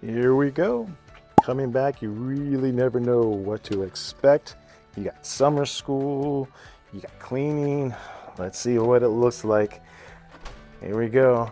Here we go. Coming back, you really never know what to expect. You got summer school, you got cleaning. Let's see what it looks like. Here we go.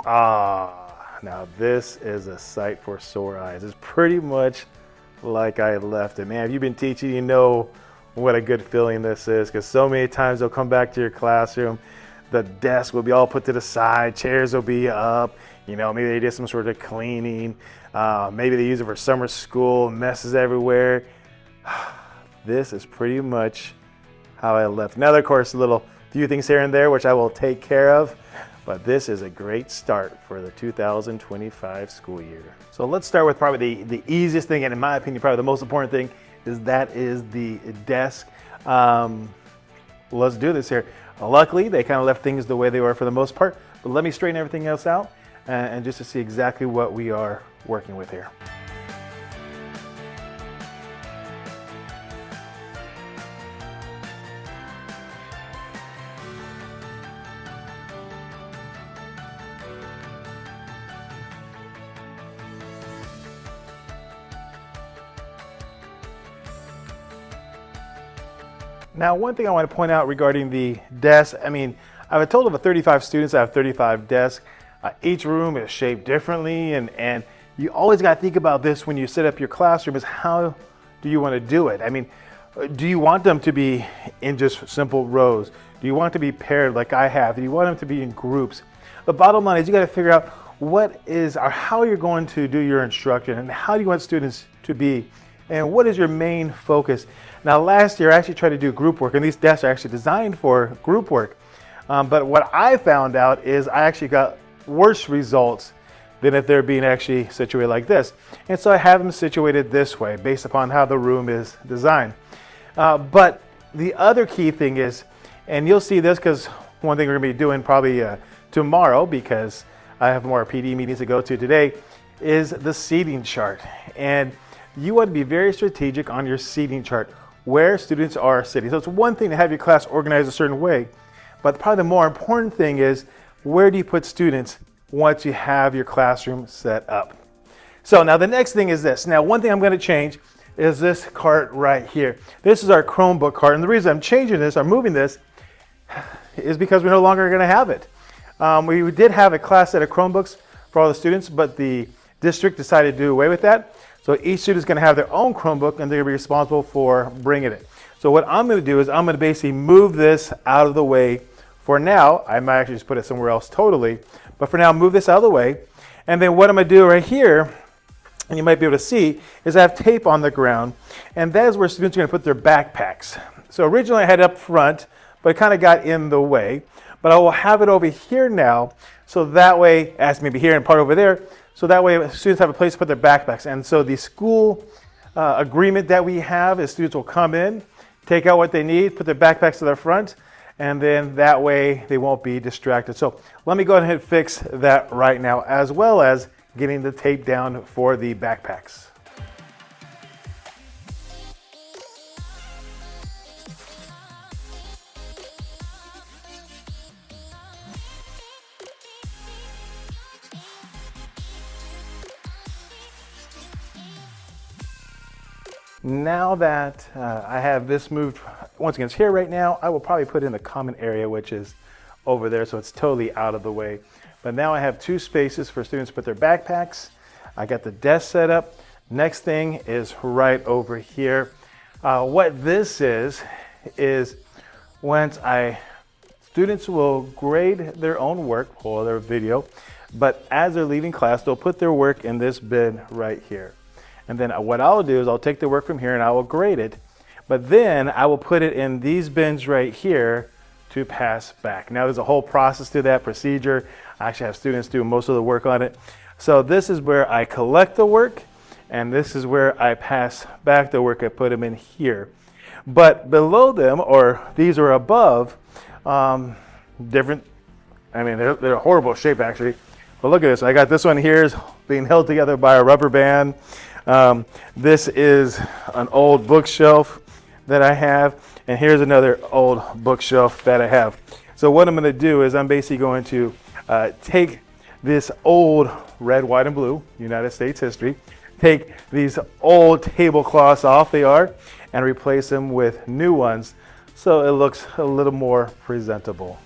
Now this is a sight for sore eyes. It's pretty much like I left it. Man, if you've been teaching, you know what a good feeling this is, because so many times they'll come back to your classroom, the desk will be all put to the side, chairs will be up, maybe they did some sort of cleaning, maybe they use it for summer school, messes everywhere. This is pretty much how I left. Now, of course, a few things here and there, which I will take care of, but this is a great start for the 2025 school year. So let's start with probably the easiest thing, and in my opinion, probably the most important thing, is the desk. Let's do this here. Luckily, they kind of left things the way they were for the most part, but let me straighten everything else out and just to see exactly what we are working with here. Now, one thing I want to point out regarding the desk, I have a total of 35 students. I have 35 desks. Each room is shaped differently, and you always got to think about this when you set up your classroom, is how do you want to do it? Do you want them to be in just simple rows? Do you want it to be paired like I have? Do you want them to be in groups? The bottom line is you got to figure out how you're going to do your instruction, and how do you want students to be, and what is your main focus. Now, last year I actually tried to do group work, and these desks are actually designed for group work. But what I found out is I actually got worse results than if they're being actually situated like this. And so I have them situated this way based upon how the room is designed. But the other key thing is, and you'll see this because one thing we're going to be doing probably tomorrow, because I have more PD meetings to go to today, is the seating chart. And you want to be very strategic on your seating chart, where students are sitting. So it's one thing to have your class organized a certain way, but probably the more important thing is, where do you put students once you have your classroom set up? So now the next thing is this. Now, one thing I'm going to change is this cart right here. This is our Chromebook cart, and the reason I'm changing this, I'm moving this, is because we're no longer going to have it. We did have a class set of Chromebooks for all the students, but the district decided to do away with that. So each student is going to have their own Chromebook, and they're going to be responsible for bringing it. So what I'm going to do is I'm going to basically move this out of the way for now. I might actually just put it somewhere else totally, but for now, move this out of the way. And then what I'm going to do right here, and you might be able to see, is I have tape on the ground, and that is where students are going to put their backpacks. So originally I had it up front, but it kind of got in the way. But I will have it over here now, so that way, as maybe here and part over there, so that way students have a place to put their backpacks. And so the school agreement that we have is students will come in, take out what they need, put their backpacks to the front, and then that way they won't be distracted. So let me go ahead and fix that right now, as well as getting the tape down for the backpacks. Now that I have this moved, once again, it's here right now, I will probably put it in the common area, which is over there, so it's totally out of the way. But now I have two spaces for students to put their backpacks. I got the desk set up. Next thing is right over here. What this is students will grade their own work or their video, but as they're leaving class, they'll put their work in this bin right here. And then what I'll do is I'll take the work from here and I will grade it, but then I will put it in these bins right here to pass back. Now there's a whole process to that procedure. I actually have students do most of the work on it. So this is where I collect the work, and this is where I pass back the work. I put them in here. But below them, or these are above, they're a horrible shape actually. But look at this, I got this one here is being held together by a rubber band. This is an old bookshelf that I have, and here's another old bookshelf that I have. So what I'm going to do is I'm basically going to take this old red, white, and blue, United States history. Take these old tablecloths off, they are, and replace them with new ones so it looks a little more presentable.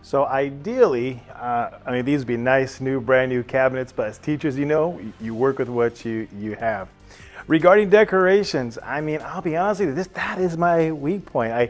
So ideally, these would be nice, new, brand new cabinets, but as teachers, you work with what you have. Regarding decorations, I'll be honest with you, that is my weak point.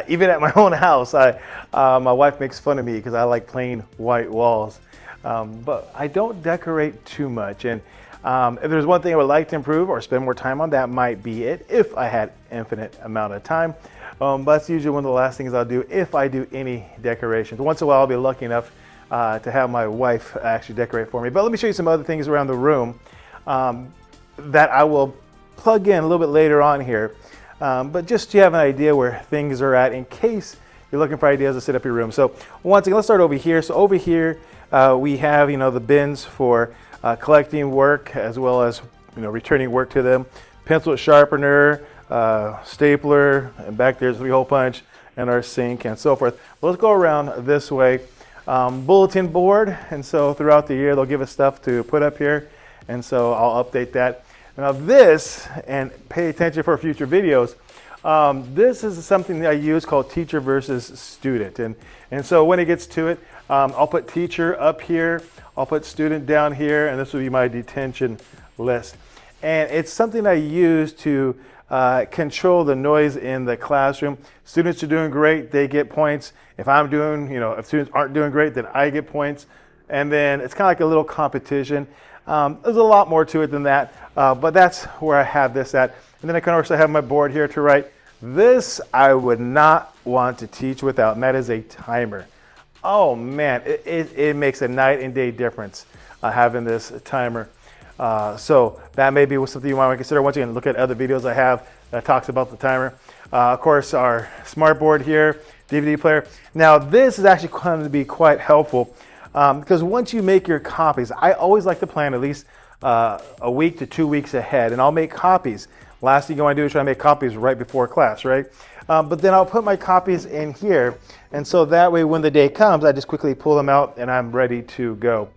Even at my own house, my wife makes fun of me because I like plain white walls. But I don't decorate too much. And if there's one thing I would like to improve or spend more time on, that might be it if I had infinite amount of time. But that's usually one of the last things I'll do if I do any decorations. Once in a while, I'll be lucky enough to have my wife actually decorate for me. But let me show you some other things around the room that I will plug in a little bit later on here. But just to have an idea where things are at in case you're looking for ideas to set up your room. So once again, let's start over here. So over here, we have, the bins for collecting work as well as, returning work to them. Pencil sharpener, stapler, and back there's the hole punch and our sink and so forth. Let's go around this way. Bulletin board, and so throughout the year they'll give us stuff to put up here, and so I'll update that. Now this, and pay attention for future videos, this is something that I use called teacher versus student, and so when it gets to it, I'll put teacher up here, I'll put student down here, and this will be my detention list. And it's something I use to control the noise in the classroom. Students are doing great, they get points. If I'm doing, if students aren't doing great, then I get points. And then it's kind of like a little competition. There's a lot more to it than that, but that's where I have this at. And then I can also have my board here to write. This I would not want to teach without, and that is a timer. Oh man, it makes a night and day difference having this timer. So that may be something you might want to consider. Once again, look at other videos I have that talks about the timer. Of course, our smart board here, DVD player. Now this is actually going to be quite helpful because once you make your copies, I always like to plan at least a week to 2 weeks ahead, and I'll make copies. Last thing you want to do is try to make copies right before class, right? But then I'll put my copies in here, and so that way when the day comes, I just quickly pull them out and I'm ready to go.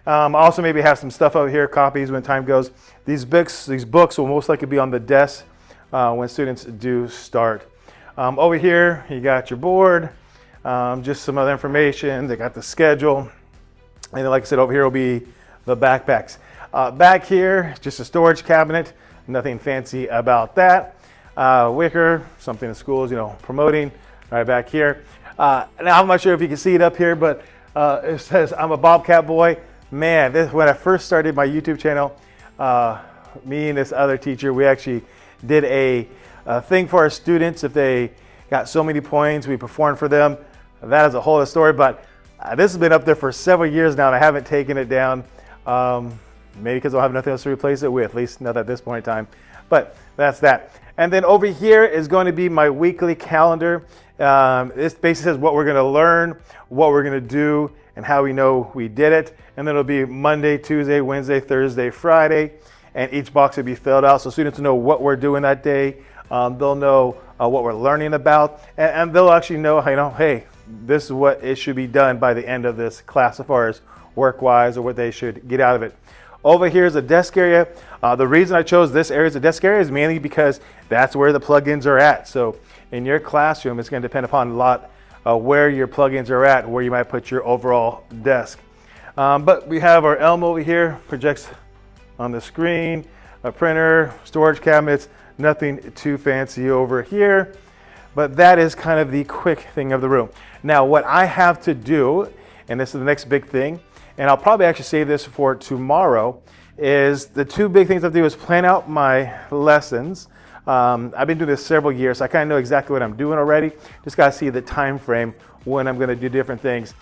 Also maybe have some stuff over here, copies when time goes. These books will most likely be on the desk when students do start. Over here, you got your board, just some other information. They got the schedule. And then like I said, over here will be the backpacks. Back here, just a storage cabinet. Nothing fancy about that. Wicker, something the school is, promoting. Right back here. Now I'm not sure if you can see it up here, but it says I'm a Bobcat boy. Man, when I first started my YouTube channel, me and this other teacher, we actually did a thing for our students. If they got so many points, we performed for them. That is a whole other story, but this has been up there for several years now, and I haven't taken it down. Maybe because I'll have nothing else to replace it with, at least not at this point in time. But that's that. And then over here is going to be my weekly calendar. This basically says what we're going to learn, what we're going to do, and how we know we did it. And then it'll be Monday, Tuesday, Wednesday, Thursday, Friday. And each box will be filled out so students know what we're doing that day. They'll know what we're learning about. And they'll actually know, hey, this is what it should be done by the end of this class as far as work-wise or what they should get out of it. Over here is a desk area. The reason I chose this area as a desk area is mainly because that's where the plugins are at. So in your classroom, it's going to depend upon a lot where your plugins are at, where you might put your overall desk. But we have our Elm over here, projects on the screen, a printer, storage cabinets, nothing too fancy over here. But that is kind of the quick thing of the room. Now what I have to do, and this is the next big thing, and I'll probably actually save this for tomorrow, is the two big things I have to do is plan out my lessons. I've been doing this several years, so I kind of know exactly what I'm doing already. Just got to see the time frame when I'm going to do different things,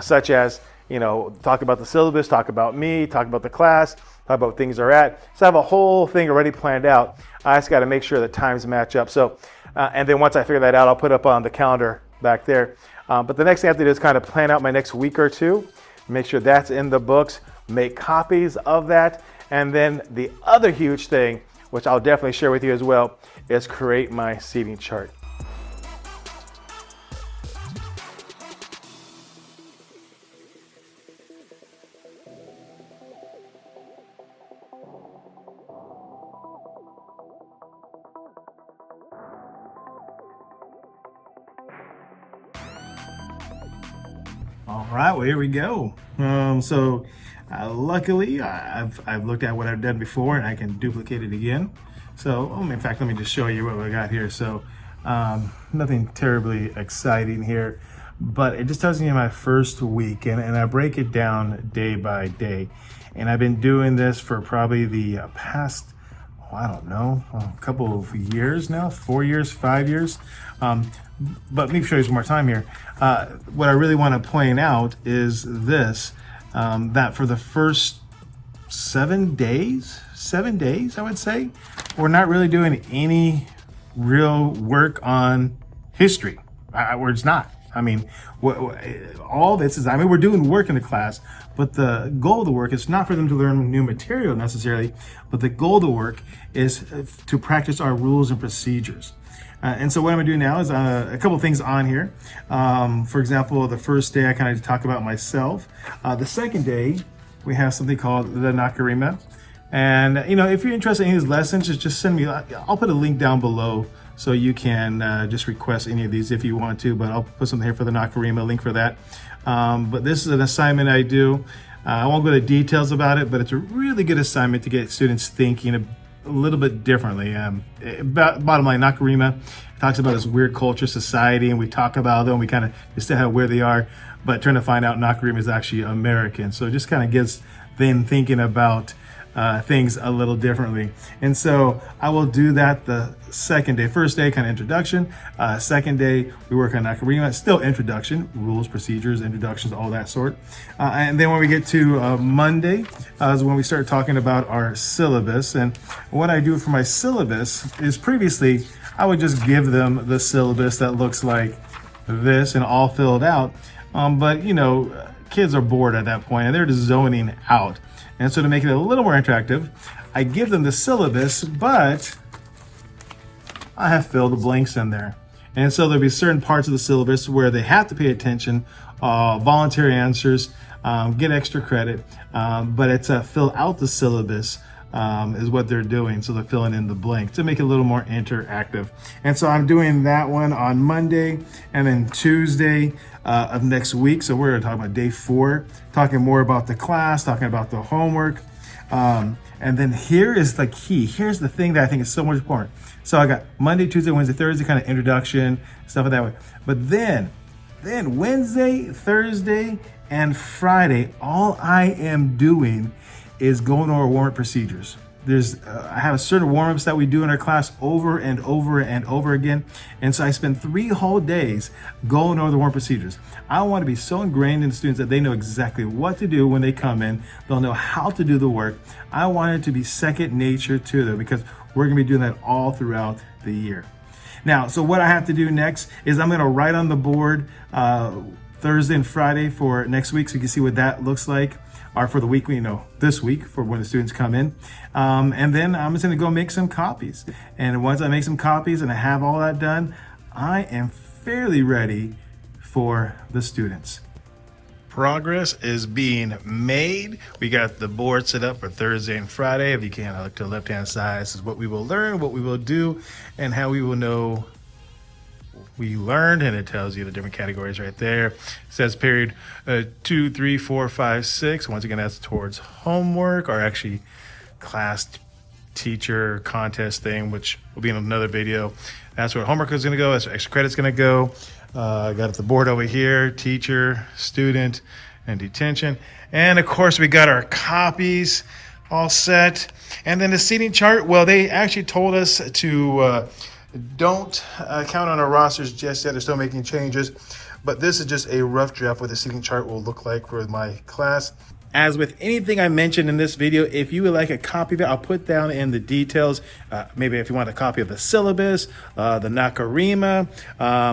such as, talk about the syllabus, talk about me, talk about the class, talk about what things are at. So I have a whole thing already planned out. I just got to make sure the times match up. So, and then once I figure that out, I'll put up on the calendar back there. But the next thing I have to do is kind of plan out my next week or two, make sure that's in the books, make copies of that. And then the other huge thing, which I'll definitely share with you as well, is create my seating chart. All right, well, here we go. Luckily, I've looked at what I've done before, and I can duplicate it again. So, in fact, let me just show you what we got here. So, nothing terribly exciting here, but it just tells me my first week, and I break it down day by day. And I've been doing this for probably the past, I don't know, a couple of years now, 4 years, 5 years. But let me show you some more time here. What I really want to point out is this, that for the first 7 days, I would say, we're not really doing any real work on history. It's not. I mean, all this is, we're doing work in the class, but the goal of the work is not for them to learn new material necessarily, but the goal of the work is to practice our rules and procedures. And so what I'm gonna do now is a couple things on here. For example, the first day I kind of talk about myself. The second day, we have something called the Nacirema. And if you're interested in these lessons, just send me, I'll put a link down below so you can just request any of these if you want to, but I'll put something here for the Nacirema, link for that. But this is an assignment I do. I won't go into details about it, but it's a really good assignment to get students thinking a little bit differently. Bottom line, Nacirema talks about this weird culture, society, and we talk about them. We kind of just say how where they are, but turn to find out Nacirema is actually American. So it just kind of gets them thinking about things a little differently. And so I will do that the second day. First day, kind of introduction. Second day, we work on Nacirema, still introduction, rules, procedures, introductions, all that sort. And then when we get to Monday, is when we start talking about our syllabus. And what I do for my syllabus is previously, I would just give them the syllabus that looks like this and all filled out. But kids are bored at that point and they're just zoning out. And so to make it a little more interactive, I give them the syllabus, but I have filled the blanks in there. And so there'll be certain parts of the syllabus where they have to pay attention, voluntary answers, get extra credit, but it's fill out the syllabus is what they're doing. So they're filling in the blank to make it a little more interactive. And so I'm doing that one on Monday and then Tuesday of next week. So we're talking about day 4, talking more about the class, talking about the homework. And then here is the key. Here's the thing that I think is so much important. So I got Monday, Tuesday, Wednesday, Thursday, kind of introduction, stuff like that way. But then Wednesday, Thursday, and Friday, all I am doing is going over warm-up procedures. I have a certain warm-ups that we do in our class over and over and over again. And so I spend 3 whole days going over the warm-up procedures. I want to be so ingrained in the students that they know exactly what to do when they come in. They'll know how to do the work. I want it to be second nature to them because we're going to be doing that all throughout the year. Now, so what I have to do next is I'm going to write on the board Thursday and Friday for next week so you can see what that looks like. Or for the week, this week for when the students come in. And then I'm just gonna go make some copies. And once I make some copies and I have all that done, I am fairly ready for the students. Progress is being made. We got the board set up for Thursday and Friday. If you can, I look to the left-hand side. This is what we will learn, what we will do, and how we will know we learned, and it tells you the different categories right there. It says period 2, 3, 4, 5, 6. Once again, that's towards homework or actually class teacher contest thing, which will be in another video. That's where homework is going to go. That's where extra credit's going to go. I got the board over here, teacher, student, and detention. And of course, we got our copies all set. And then the seating chart, well, they actually told us to don't count on our rosters just yet. They're still making changes, but this is just a rough draft what the seating chart will look like for my class. As with anything I mentioned in this video, if you would like a copy of it, I'll put down in the details. Maybe if you want a copy of the syllabus, the Nacirema,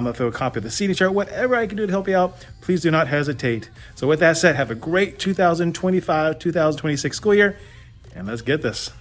if you want a copy of the seating chart, whatever I can do to help you out, please do not hesitate. So with that said, have a great 2025-2026 school year, and let's get this.